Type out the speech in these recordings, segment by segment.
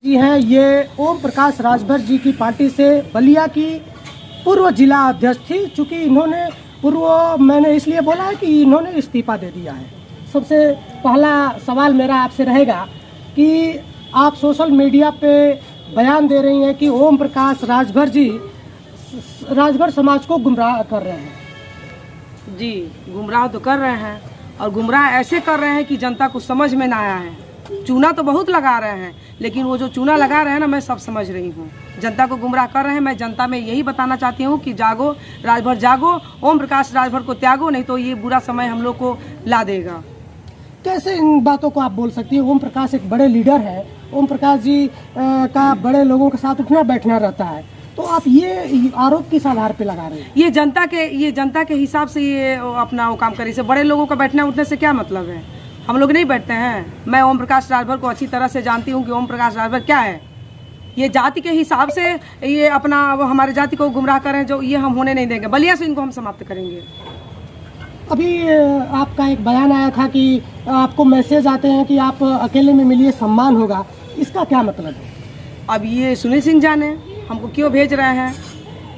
जी हैं, ये ओम प्रकाश राजभर जी की पार्टी से बलिया की पूर्व जिला अध्यक्ष थी। चूँकि इन्होंने मैंने इसलिए बोला है कि इन्होंने इस्तीफा दे दिया है। सबसे पहला सवाल मेरा आपसे रहेगा कि आप सोशल मीडिया पे बयान दे रही हैं कि ओम प्रकाश राजभर जी राजभर समाज को गुमराह कर रहे हैं। जी, गुमराह तो कर रहे हैं और गुमराह ऐसे कर रहे हैं कि जनता को समझ में ना आया है। चूना तो बहुत लगा रहे हैं, लेकिन वो जो चूना लगा रहे हैं ना, मैं सब समझ रही हूँ। जनता को गुमराह कर रहे हैं। मैं जनता में यही बताना चाहती हूँ कि जागो राजभर, जागो, ओम प्रकाश राजभर को त्यागो, नहीं तो ये बुरा समय हम लोग को ला देगा। कैसे इन बातों को आप बोल सकती हैं? ओम प्रकाश एक बड़े लीडर है। ओम प्रकाश जी का बड़े लोगों के साथ उठना बैठना रहता है, तो आप ये आरोप किस आधार पे लगा रहे हैं? ये जनता के हिसाब से ये अपना वो काम करे। इसे बड़े लोगों का बैठना उठने से क्या मतलब है? हम लोग नहीं बैठते हैं। मैं ओम प्रकाश राजभर को अच्छी तरह से जानती हूँ कि ओम प्रकाश राजभर क्या है। ये जाति के हिसाब से ये अपना हमारे जाति को गुमराह करें, जो ये हम होने नहीं देंगे। बलिया से इनको हम समाप्त करेंगे। अभी आपका एक बयान आया था कि आपको मैसेज आते हैं कि आप अकेले में मिलिए, सम्मान होगा। इसका क्या मतलब है? अब ये सुनील सिंह जाने हमको क्यों भेज रहे हैं।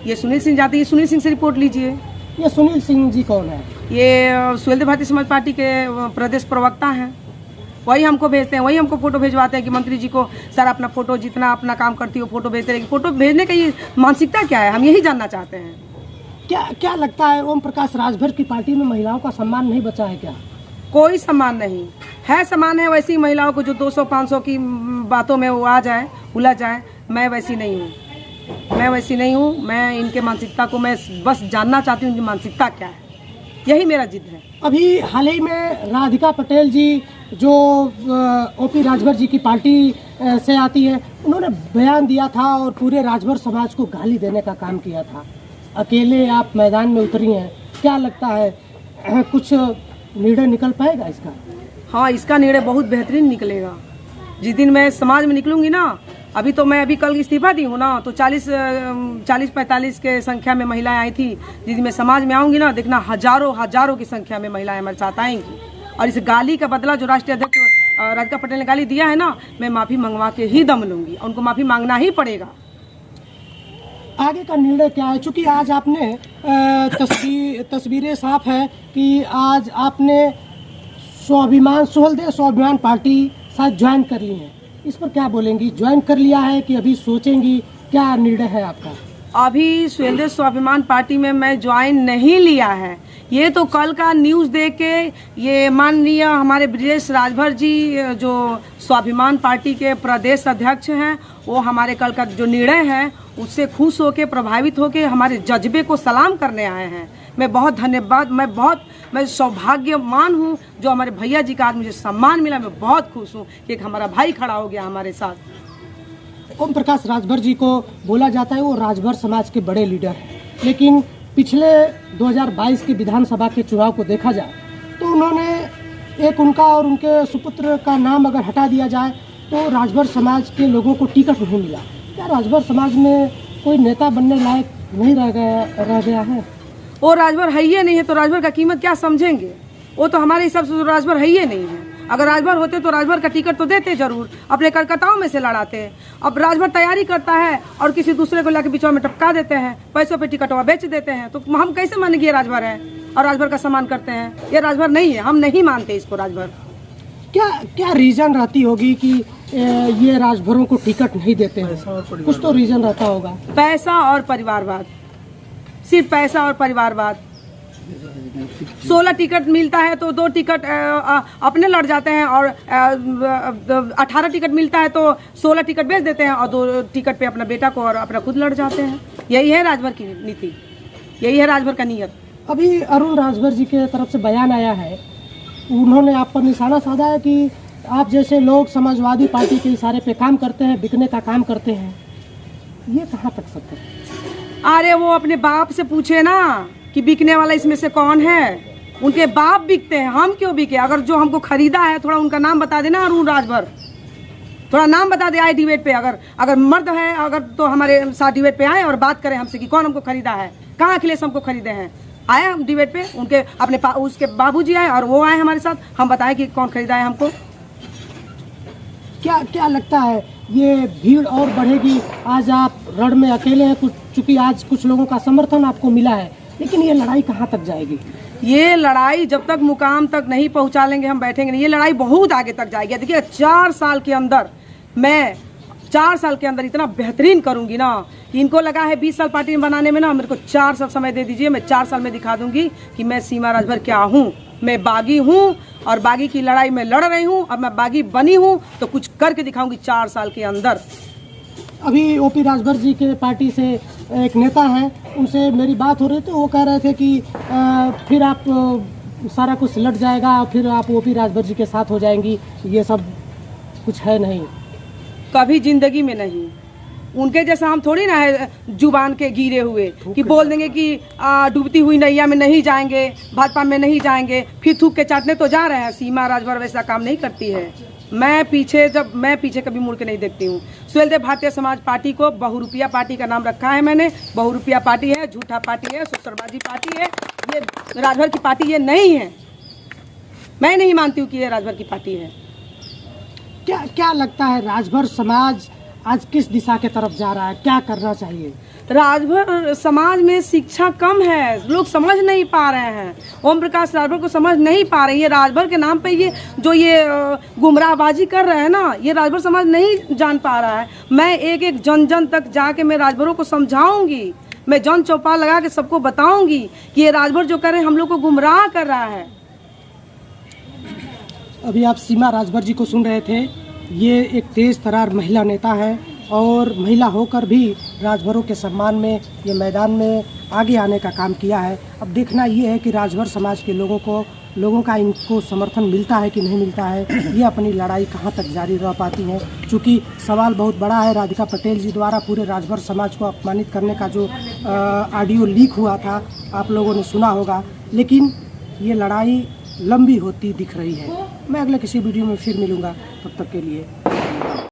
ये सुनील सिंह जाते, ये सुनील सिंह से रिपोर्ट लीजिए। ये सुनील सिंह जी कौन है? ये सुहेलदेव भारतीय समाज पार्टी के प्रदेश प्रवक्ता हैं। वही हमको भेजते हैं, वही हमको फोटो भेजवाते हैं कि मंत्री जी को सर अपना फोटो, जितना अपना काम करती हो फोटो भेजते हैं। फोटो भेजने का ये मानसिकता क्या है, हम यही जानना चाहते हैं। क्या लगता है, ओम प्रकाश राजभर की पार्टी में महिलाओं का सम्मान नहीं बचा है क्या? कोई सम्मान नहीं है। सम्मान है वैसी महिलाओं को जो 200-500 की बातों में वो आ जाए, उलझ जाए। मैं वैसी नहीं हूँ। मैं इनके मानसिकता को मैं बस जानना चाहती हूँ, इनकी मानसिकता क्या है। यही मेरा जिद है। अभी हाल ही में राधिका पटेल जी जो ओपी राजभर जी की पार्टी से आती है, उन्होंने बयान दिया था और पूरे राजभर समाज को गाली देने का काम किया था। अकेले आप मैदान में उतरी हैं, क्या लगता है कुछ निर्णय निकल पाएगा इसका? हाँ, इसका निर्णय बहुत बेहतरीन निकलेगा। जिस दिन मैं समाज में निकलूंगी ना, अभी कल इस्तीफा दी हूँ ना, तो 40-45 के संख्या में महिलाएं आई थी। जिस दिन मैं समाज में आऊँगी ना, देखना हजारों की संख्या में महिलाएं हमारे साथ आएंगी। और इस गाली का बदला जो राष्ट्रीय अध्यक्ष राधिका पटेल ने गाली दिया है ना, मैं माफ़ी मंगवा के ही दम लूँगी। उनको माफ़ी मांगना ही पड़ेगा। आगे का निर्णय क्या है? चूँकि आज आपने तस्वीरें साफ है कि आज आपने सुहेलदेव स्वाभिमान पार्टी साथ ज्वाइन कर ली है। इस पर क्या बोलेंगी? ज्वाइन कर लिया है कि अभी सोचेंगी? क्या निर्णय है आपका? अभी सुहेलदेव स्वाभिमान पार्टी में मैं ज्वाइन नहीं लिया है। ये तो कल का न्यूज़ देख के ये माननीय हमारे ब्रिजेश राजभर जी जो स्वाभिमान पार्टी के प्रदेश अध्यक्ष हैं, वो हमारे कल का जो निर्णय है उससे खुश होके, प्रभावित होके हमारे जज्बे को सलाम करने आए हैं। मैं बहुत धन्यवाद, मैं सौभाग्यवान हूँ जो हमारे भैया जी का आज मुझे सम्मान मिला। मैं बहुत खुश हूँ कि एक हमारा भाई खड़ा हो गया हमारे साथ। ओम प्रकाश राजभर जी को बोला जाता है वो राजभर समाज के बड़े लीडर हैं, लेकिन पिछले 2022 के विधानसभा के चुनाव को देखा जाए तो उन्होंने उनका और उनके सुपुत्र का नाम अगर हटा दिया जाए तो राजभर समाज के लोगों को टिकट नहीं मिला। क्या राजभर समाज में कोई नेता बनने लायक नहीं रह गया है? वो राजभर है ही नहीं है तो राजभर का कीमत क्या समझेंगे? वो तो हमारे हिसाब से राजभर है ही नहीं है। अगर राजभर होते तो राजभर का टिकट तो देते जरूर, अपने कार्यकर्ताओं में से लड़ाते। अब राजभर तैयारी करता है और किसी दूसरे को लाके बिचौं में टपका देते हैं, पैसों पे टिकट बेच देते हैं। तो हम कैसे मानेंगे ये राजभर है और राजभर का सम्मान करते हैं? ये राजभर नहीं है, हम नहीं मानते इसको राजभर। क्या रीजन रहती होगी कि ये राजभरों को टिकट नहीं देते हैं? कुछ तो रीजन रहता होगा। पैसा और परिवारवाद, सिर्फ पैसा और परिवारवाद। 16 टिकट मिलता है तो 2 टिकट अपने लड़ जाते हैं और 18 टिकट मिलता है तो 16 टिकट बेच देते हैं और 2 टिकट पे अपना बेटा को और अपना खुद लड़ जाते हैं। यही है राजभर की नीति, यही है राजभर का नियत। अभी अरुण राजभर जी के तरफ से बयान आया है, उन्होंने आप पर निशाना साधा है कि आप जैसे लोग समाजवादी पार्टी के इशारे पे काम करते हैं, बिकने का काम करते हैं। ये कहाँ तक सत्य है? अरे वो अपने बाप से पूछे ना कि बिकने वाला इसमें से कौन है। उनके बाप बिकते हैं, हम क्यों बिके? अगर जो हमको खरीदा है, थोड़ा उनका नाम बता देना अरुण राजभर, थोड़ा नाम बता दे आए डिबेट पे। अगर मर्द है अगर तो हमारे साथ डिबेट पे आए और बात करें हमसे कि कौन हमको खरीदा है, कहाँ अखिलेश हमको खरीदे हैं। आए हम डिबेट पे, उनके उसके बाबूजी आए और वो आए हमारे साथ, हम बताएं कि कौन खरीदा है हमको। क्या क्या लगता है ये भीड़ और बढ़ेगी? आज आप रण में अकेले हैं, कुछ चूंकि आज कुछ लोगों का समर्थन आपको मिला है, लेकिन ये लड़ाई कहाँ तक जाएगी? ये लड़ाई जब तक मुकाम तक नहीं पहुंचा लेंगे हम बैठेंगे नहीं। ये लड़ाई बहुत आगे तक जाएगी। देखिए 4 साल के अंदर मैं 4 साल के अंदर इतना बेहतरीन करूंगी ना, इनको लगा है 20 साल पार्टी में बनाने में ना, मेरे को 4 साल समय दे दीजिए, मैं 4 साल में दिखा दूंगी कि मैं सीमा राजभर क्या हूँ। मैं बागी हूँ और बागी की लड़ाई में लड़ रही हूँ, अब मैं बागी बनी हूँ तो कुछ करके दिखाऊंगी 4 साल के अंदर। अभी ओपी राजभर जी के पार्टी से एक नेता हैं, उनसे मेरी बात हो रही थी, वो कह रहे थे कि फिर आप सारा कुछ लट जाएगा, फिर आप ओपी राजभर जी के साथ हो जाएंगी, ये सब कुछ है नहीं। कभी जिंदगी में नहीं। उनके जैसा हम थोड़ी ना है जुबान के गिरे हुए कि बोल देंगे कि डूबती हुई नैया में नहीं जाएंगे, भाजपा में नहीं जाएंगे, फिर थूक के चाटने तो जा रहे हैं। सीमा राजभर वैसा काम नहीं करती है। मैं पीछे कभी मुड़ के नहीं देखती हूँ। सुहेलदेव भारतीय समाज पार्टी को बहुरूपिया पार्टी का नाम रखा है मैंने। बहुरूपिया पार्टी है, झूठा पार्टी है, सुसरबाजी पार्टी है। ये राजभर की पार्टी ये नहीं है। मैं नहीं मानती हूँ कि ये राजभर की पार्टी है। क्या क्या लगता है राजभर समाज आज किस दिशा के तरफ जा रहा है, क्या करना चाहिए? राजभर समाज में शिक्षा कम है, लोग समझ नहीं पा रहे हैं। ओम प्रकाश राजभर को समझ नहीं पा रहे। ये राजभर के नाम पे ये जो ये गुमराहबाजी कर रहे हैं ना, ये राजभर समाज नहीं जान पा रहा है। मैं एक एक जन जन तक जाके मैं राजभरों को समझाऊंगी, मैं जन चौपाल लगा के सबको बताऊंगी कि ये राजभर जो कर रहे हैं हम लोग को गुमराह कर रहा है। अभी आप सीमा राजभर जी को सुन रहे थे। ये एक तेज तरार महिला नेता है और महिला होकर भी राजभरों के सम्मान में ये मैदान में आगे आने का काम किया है। अब देखना ये है कि राजभर समाज के लोगों का इनको समर्थन मिलता है कि नहीं मिलता है, ये अपनी लड़ाई कहाँ तक जारी रह पाती हैं। क्योंकि सवाल बहुत बड़ा है। राधिका पटेल जी द्वारा पूरे राजभर समाज को अपमानित करने का जो ऑडियो लीक हुआ था, आप लोगों ने सुना होगा, लेकिन ये लड़ाई लंबी होती दिख रही है। मैं अगले किसी वीडियो में फिर मिलूँगा, तब तक के लिए।